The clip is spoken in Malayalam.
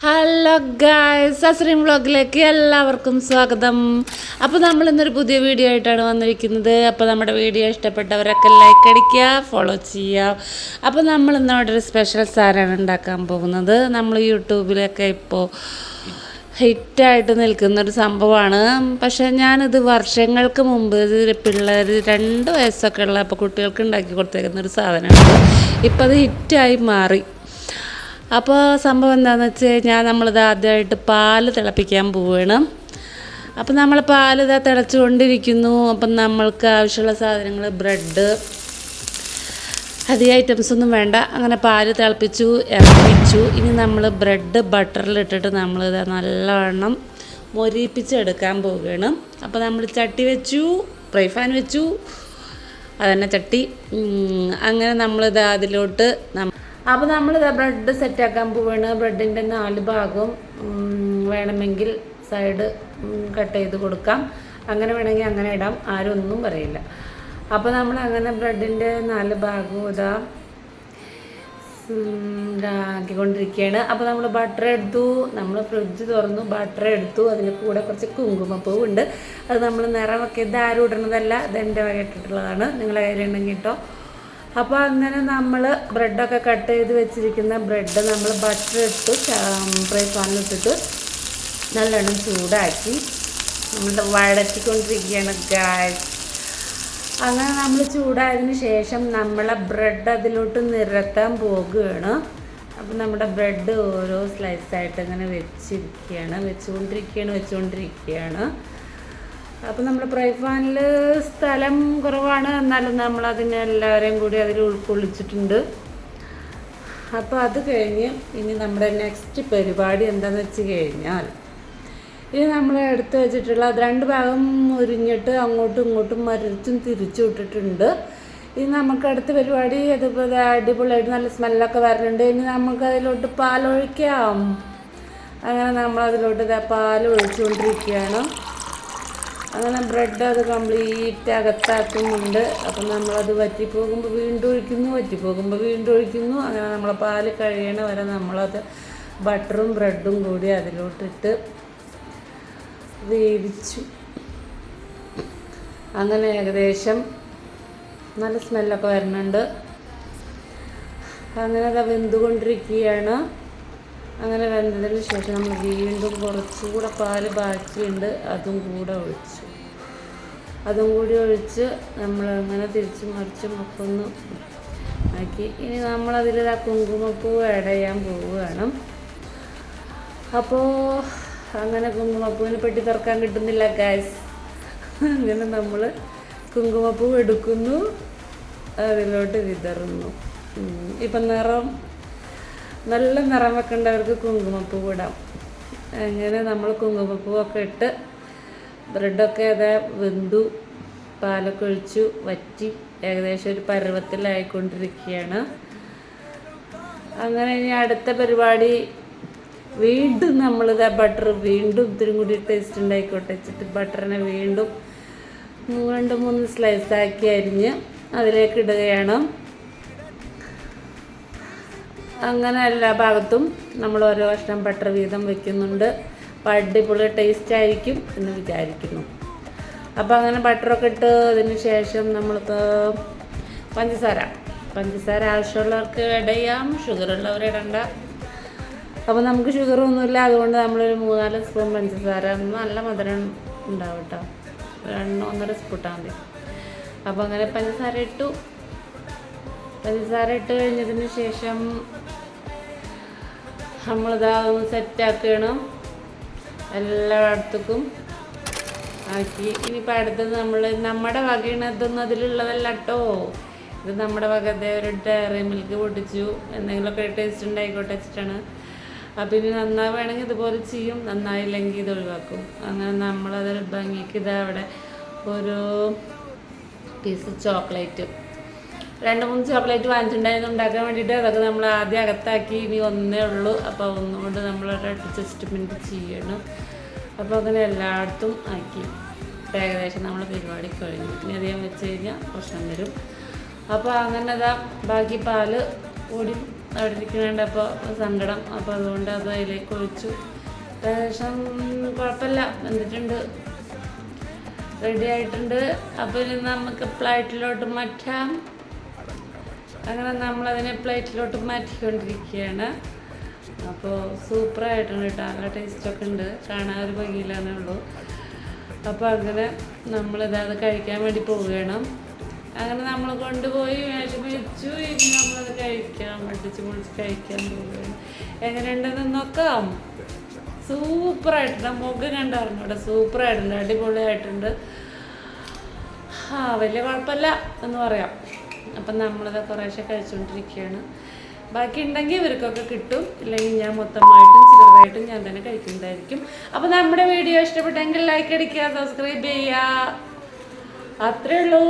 ഹലോ ഗായ്സ്, അസ്രീം വ്ളോഗിലേക്ക് എല്ലാവർക്കും സ്വാഗതം. അപ്പോൾ നമ്മൾ ഇന്നൊരു പുതിയ വീഡിയോ ആയിട്ടാണ് വന്നിരിക്കുന്നത്. അപ്പോൾ നമ്മുടെ വീഡിയോ ഇഷ്ടപ്പെട്ടവരൊക്കെ ലൈക്ക് അടിക്കുക, ഫോളോ ചെയ്യുക. അപ്പോൾ നമ്മൾ ഇന്നവിടെ ഒരു സ്പെഷ്യൽ സാധനമാണ് ഉണ്ടാക്കാൻ പോകുന്നത്. നമ്മൾ യൂട്യൂബിലൊക്കെ ഇപ്പോൾ ഹിറ്റായിട്ട് നിൽക്കുന്നൊരു സംഭവമാണ്. പക്ഷേ ഞാനിത് വർഷങ്ങൾക്ക് മുമ്പ് പിള്ളേർ 2 വയസ്സൊക്കെ ഉള്ള അപ്പോൾ കുട്ടികൾക്ക് ഉണ്ടാക്കി കൊടുത്തേക്കുന്നൊരു സാധനമാണ്. ഇപ്പോൾ അത് ഹിറ്റായി മാറി. അപ്പോൾ സംഭവം എന്താണെന്ന് വെച്ച് കഴിഞ്ഞാൽ നമ്മളിത് ആദ്യമായിട്ട് പാല് തിളപ്പിക്കാൻ പോവുകയാണ്. അപ്പോൾ നമ്മൾ പാൽ ഇതാ തിളച്ചുകൊണ്ടിരിക്കുന്നു. അപ്പം നമ്മൾക്ക് ആവശ്യമുള്ള സാധനങ്ങൾ ബ്രെഡ്, അധികം ഐറ്റംസൊന്നും വേണ്ട. അങ്ങനെ പാല് തിളപ്പിച്ചു, ഇറക്കിച്ചു. ഇനി നമ്മൾ ബ്രെഡ് ബട്ടറിലിട്ടിട്ട് നമ്മളിത് നല്ലവണ്ണം മൊരിപ്പിച്ചെടുക്കാൻ പോവുകയാണ്. അപ്പോൾ നമ്മൾ ചട്ടി വെച്ചു, ഫ്രൈ പാൻ വെച്ചു, അതന്നെ ചട്ടി. അങ്ങനെ നമ്മളിത് അതിലോട്ട് അപ്പോൾ നമ്മളിത് ബ്രെഡ് സെറ്റാക്കാൻ പോവുകയാണ്. ബ്രെഡിൻ്റെ 4 ഭാഗവും വേണമെങ്കിൽ സൈഡ് കട്ട് ചെയ്ത് കൊടുക്കാം, അങ്ങനെ വേണമെങ്കിൽ അങ്ങനെ ഇടാം, ആരും ഒന്നും പറയില്ല. അപ്പോൾ നമ്മൾ അങ്ങനെ ബ്രെഡിൻ്റെ 4 ഭാഗവും ആക്കിക്കൊണ്ടിരിക്കുകയാണ്. അപ്പോൾ നമ്മൾ ബട്ടർ എടുത്തു, നമ്മൾ ഫ്രിഡ്ജ് തുറന്നു, ബട്ടർ എടുത്തു, അതിന് കൂടെ കുറച്ച് കുങ്കുമപ്പൂവുണ്ട്. അത് നമ്മൾ നിറമൊക്കെ ഇത് ആരും ഇടുന്നതല്ല, ഇതെൻ്റെ വക ഇട്ടിട്ടുള്ളതാണ്, നിങ്ങളെ കയ്യിലുണ്ടെങ്കിൽ കേട്ടോ. അപ്പോൾ അങ്ങനെ നമ്മൾ ബ്രെഡൊക്കെ കട്ട് ചെയ്ത് വെച്ചിരിക്കുന്ന ബ്രെഡ് നമ്മൾ ബട്ടർ ഇട്ട് ഫ്രൈ പാനിലിട്ടിട്ട് നല്ലോണം ചൂടാക്കി നമ്മൾ വഴറ്റിക്കൊണ്ടിരിക്കുകയാണ് ഗായ്സ്. അങ്ങനെ നമ്മൾ ചൂടായതിന് ശേഷം നമ്മളെ ബ്രെഡ് അതിലോട്ട് നിരത്താൻ പോകുകയാണ്. അപ്പോൾ നമ്മുടെ ബ്രെഡ് ഓരോ സ്ലൈസായിട്ട് ഇങ്ങനെ വെച്ചുകൊണ്ടിരിക്കുകയാണ്. അപ്പോൾ നമ്മൾ ഫ്രൈ പാനിൽ സ്ഥലം കുറവാണ്, എന്നാലും നമ്മളതിനെ എല്ലാവരെയും കൂടി അതിൽ ഉൾക്കൊള്ളിച്ചിട്ടുണ്ട്. അപ്പോൾ അത് കഴിഞ്ഞ് ഇനി നമ്മുടെ നെക്സ്റ്റ് പരിപാടി എന്താണെന്ന് വെച്ച് കഴിഞ്ഞാൽ, ഇനി നമ്മൾ എടുത്ത് വെച്ചിട്ടുള്ള 2 ഭാഗം ഉരിഞ്ഞിട്ട് അങ്ങോട്ടും ഇങ്ങോട്ടും മറിച്ചും തിരിച്ചു വിട്ടിട്ടുണ്ട്. ഇനി നമുക്ക് അടുത്ത പരിപാടി അതുപോലെ അടിപൊളിയായിട്ട് നല്ല സ്മെല്ലൊക്കെ വരുന്നുണ്ട്. ഇനി നമുക്ക് അതിലോട്ട് പാലൊഴിക്കാം. അങ്ങനെ നമ്മളതിലോട്ട് പാൽ ഒഴിച്ചുകൊണ്ടിരിക്കുകയാണ്. അങ്ങനെ ബ്രെഡ് അത് കംപ്ലീറ്റ് അകത്താക്കുന്നുണ്ട്. അപ്പം നമ്മളത് വറ്റിപ്പോകുമ്പോൾ വീണ്ടും ഒഴിക്കുന്നു. അങ്ങനെ നമ്മളെ പാല് കഴിയണ വരെ നമ്മളത് ബട്ടറും ബ്രെഡും കൂടി അതിലോട്ടിട്ട് വേവിച്ചു. അങ്ങനെ ഏകദേശം നല്ല സ്മെല്ലൊക്കെ വരുന്നുണ്ട്. അങ്ങനെ അത് വെന്തുകൊണ്ടിരിക്കുകയാണ്. അങ്ങനെ വെന്തതിന് ശേഷം നമ്മൾ വീണ്ടും കുറച്ചുകൂടെ പാല് ബാക്കിയുണ്ട്, അതും കൂടി ഒഴിച്ച് നമ്മൾ അങ്ങനെ തിരിച്ചും മറിച്ചും ഒക്കെ ഒന്ന് ആക്കി. ഇനി നമ്മളതിൽ കുങ്കുമപ്പൂ ആഡ് ചെയ്യാൻ പോവുകയാണ്. അപ്പോൾ അങ്ങനെ കുങ്കുമപ്പൂവിന് പെട്ടി തുറക്കാൻ കിട്ടുന്നില്ല ഗൈസ്. അങ്ങനെ നമ്മൾ കുങ്കുമപ്പൂ എടുക്കുന്നു, അതിലോട്ട് വിതറുന്നു. ഇപ്പം നല്ല നിറം വെക്കേണ്ടവർക്ക് കുങ്കുമപ്പൂ ഇടാം. അങ്ങനെ നമ്മൾ കുങ്കുമപ്പൂവൊക്കെ ഇട്ട് ബ്രെഡൊക്കെ അതാ വെന്തു, പാലൊക്കെ ഒഴിച്ചു വറ്റി ഏകദേശം ഒരു പരുവത്തിലായിക്കൊണ്ടിരിക്കുകയാണ്. അങ്ങനെ ഇനി അടുത്ത പരിപാടി വീണ്ടും നമ്മളിതാ ബട്ടർ വീണ്ടും ഇത്തിരി കൂടി ടേസ്റ്റ് ഉണ്ടായിക്കോട്ടെ വെച്ചിട്ട് ബട്ടറിനെ വീണ്ടും 2-3 സ്ലൈസാക്കി അരിഞ്ഞ് അതിലേക്ക് ഇടുകയാണ്. അങ്ങനെ എല്ലാ ഭാഗത്തും നമ്മൾ ഓരോ കഷ്ണം ബട്ടർ വീതം വെക്കുന്നുണ്ട്. അടിപൊളി ടേസ്റ്റ് ആയിരിക്കും എന്ന് വിചാരിക്കുന്നു. അപ്പോൾ അങ്ങനെ ബട്ടറൊക്കെ ഇട്ട് അതിന് ശേഷം നമ്മൾക്ക് പഞ്ചസാര ആവശ്യമുള്ളവർക്ക് ഇട ചെയ്യാം, ഷുഗർ ഉള്ളവർ ഇടണ്ട. അപ്പോൾ നമുക്ക് ഷുഗറൊന്നുമില്ല, അതുകൊണ്ട് നമ്മളൊരു 3-4 സ്പൂൺ പഞ്ചസാര, നല്ല മധുരം ഉണ്ടാവും കേട്ടോ, 1-1.5 സ്പൂൺ ഇട്ടാൽ മതി. അപ്പോൾ അങ്ങനെ പഞ്ചസാര ഇട്ട് കഴിഞ്ഞതിന് ശേഷം നമ്മളിതാ ഒന്ന് സെറ്റാക്കണം, എല്ലായിടത്തേക്കും ആക്കി. ഇനിയിപ്പോൾ അടുത്തത് നമ്മുടെ വകയാണ്, ഇതൊന്നും അതിലുള്ളതല്ല കേട്ടോ, ഇത് നമ്മുടെ വക. ഒരു ഡയറി മിൽക്ക് പൊട്ടിച്ചു, എന്തെങ്കിലുമൊക്കെ ടേസ്റ്റ് ഉണ്ടായിക്കോട്ടെ വെച്ചിട്ടാണ്. അപ്പം ഇനി നന്നാവുകയാണെങ്കിൽ ഇതുപോലെ ചെയ്യും, നന്നായില്ലെങ്കിൽ ഇത് ഒഴിവാക്കും. അങ്ങനെ നമ്മളതൊരു ഭംഗിക്ക് ഇതാ അവിടെ ഓരോ പീസ് ചോക്ലേറ്റ് 2-3 ചോക്ലേറ്റ് വാങ്ങിച്ചിട്ടുണ്ടായിരുന്നു ഉണ്ടാക്കാൻ വേണ്ടിയിട്ട്. അതൊക്കെ നമ്മൾ ആദ്യം അകത്താക്കി, ഇനി ഒന്നേ ഉള്ളൂ. അപ്പോൾ ഒന്നുകൊണ്ട് നമ്മളൊരു അഡ്ജസ്റ്റ്മെൻറ്റ് ചെയ്യണം. അപ്പോൾ അങ്ങനെ എല്ലായിടത്തും ആക്കി ഏകദേശം നമ്മൾ പരിപാടി കഴിഞ്ഞു. ഇനി അധികം വെച്ച് കഴിഞ്ഞാൽ പ്രശ്നം വരും. അപ്പോൾ അങ്ങനെ ബാക്കി പാല് കൂടി അവിടെ ഇരിക്കുന്നുണ്ടപ്പോൾ സങ്കടം. അപ്പോൾ അതുകൊണ്ട് അത് അതിലേക്ക് ഒഴിച്ചു. ഏകദേശം കുഴപ്പമില്ല, വെന്തിട്ടുണ്ട്, റെഡി ആയിട്ടുണ്ട്. അപ്പോൾ ഇനി നമുക്ക് പ്ലേറ്റിലോട്ട് മാറ്റാം. അങ്ങനെ നമ്മളതിനെ പ്ലേറ്റിലോട്ട് മാറ്റിക്കൊണ്ടിരിക്കുകയാണ്. അപ്പോൾ സൂപ്പറായിട്ടുണ്ട് കേട്ടോ, നല്ല ടേസ്റ്റൊക്കെ ഉണ്ട്, കാണാൻ ഒരു ഭംഗിയില്ലാന്നേ ഉള്ളൂ. അപ്പോൾ അങ്ങനെ നമ്മളിത് കഴിക്കാൻ വേണ്ടി പോവുകയാണ്. അങ്ങനെ നമ്മൾ കൊണ്ടുപോയി മേടിച്ചു. ഇനി നമ്മളത് കഴിക്കാം, അടിച്ച് പൊളിച്ച് കഴിക്കാൻ പോവുകയാണ്. എങ്ങനെയുണ്ടെന്ന് നോക്കാം. സൂപ്പറായിട്ടുണ്ട്, മുഖം കണ്ടായിരുന്നു ഇവിടെ, സൂപ്പറായിട്ടുണ്ട്, അടിപൊളിയായിട്ടുണ്ട്. വലിയ കുഴപ്പമില്ല എന്ന് പറയാം. അപ്പം നമ്മളത് കുറേശ്ശെ കഴിച്ചുകൊണ്ടിരിക്കുകയാണ്. ബാക്കി ഉണ്ടെങ്കിൽ ഇവർക്കൊക്കെ കിട്ടും, ഇല്ലെങ്കിൽ ഞാൻ മൊത്തമായിട്ടും ചെറുതായിട്ടും ഞാൻ തന്നെ കഴിക്കുന്നതായിരിക്കും. അപ്പോൾ നമ്മുടെ വീഡിയോ ഇഷ്ടപ്പെട്ടെങ്കിൽ ലൈക്ക് അടിക്കുക, സബ്സ്ക്രൈബ് ചെയ്യുക, അത്രേ ഉള്ളൂ.